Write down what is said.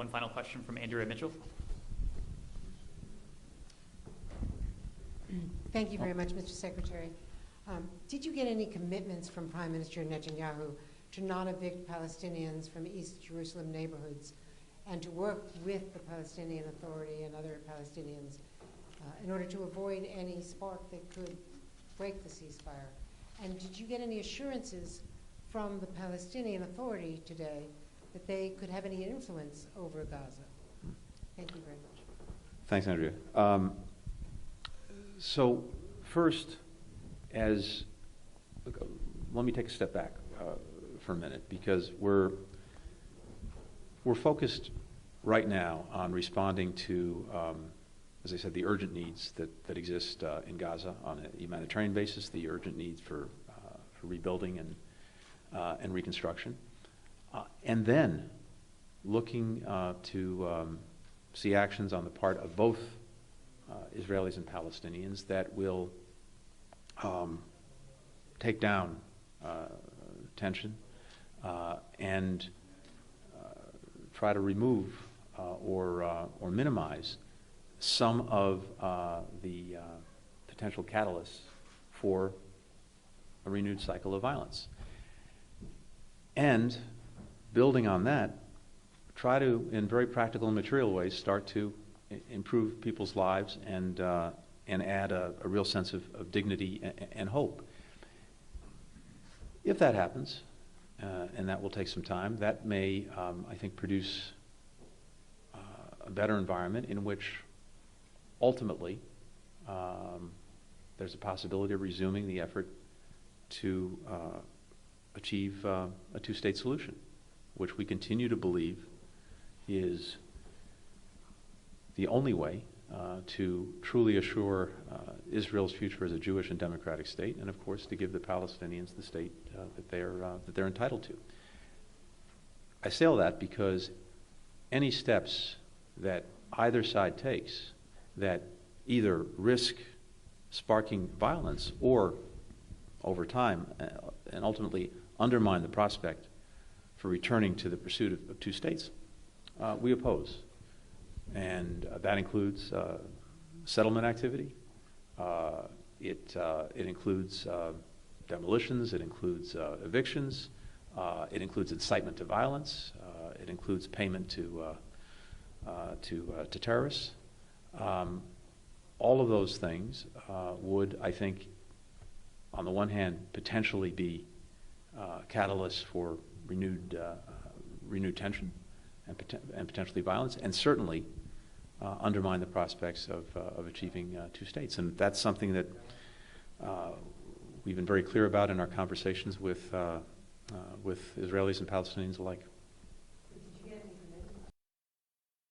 One final question from Andrea Mitchell. Thank you very much, Mr. Secretary. Did you get any commitments from Prime Minister Netanyahu to not evict Palestinians from East Jerusalem neighborhoods and to work with the Palestinian Authority and other Palestinians in order to avoid any spark that could break the ceasefire? And did you get any assurances from the Palestinian Authority today that they could have any influence over Gaza? Thank you very much. Thanks, Andrea. So first, let me take a step back for a minute, because we're focused right now on responding to, as I said, the urgent needs that exist in Gaza on a humanitarian basis, the urgent needs for rebuilding and reconstruction, and then looking to see actions on the part of both Israelis and Palestinians that will take down tension and try to remove or minimize some of the potential catalysts for a renewed cycle of violence. And building on that, try to, in very practical and material ways, start to improve people's lives and add a real sense of dignity and hope. If that happens, and that will take some time, that may, I think, produce a better environment in which ultimately there's a possibility of resuming the effort to achieve a two-state solution, which we continue to believe is the only way to truly assure Israel's future as a Jewish and democratic state, and of course to give the Palestinians the state that they're entitled to. I say all that because any steps that either side takes that either risk sparking violence or, over time, and ultimately undermine the prospect for returning to the pursuit of two states, we oppose. And that includes settlement activity. It includes demolitions. It includes evictions. It includes incitement to violence. It includes payment to terrorists. All of those things would, I think, on the one hand, potentially be catalysts for renewed tension and potentially violence, and certainly undermine the prospects of achieving two states. And that's something that we've been very clear about in our conversations with Israelis and Palestinians alike.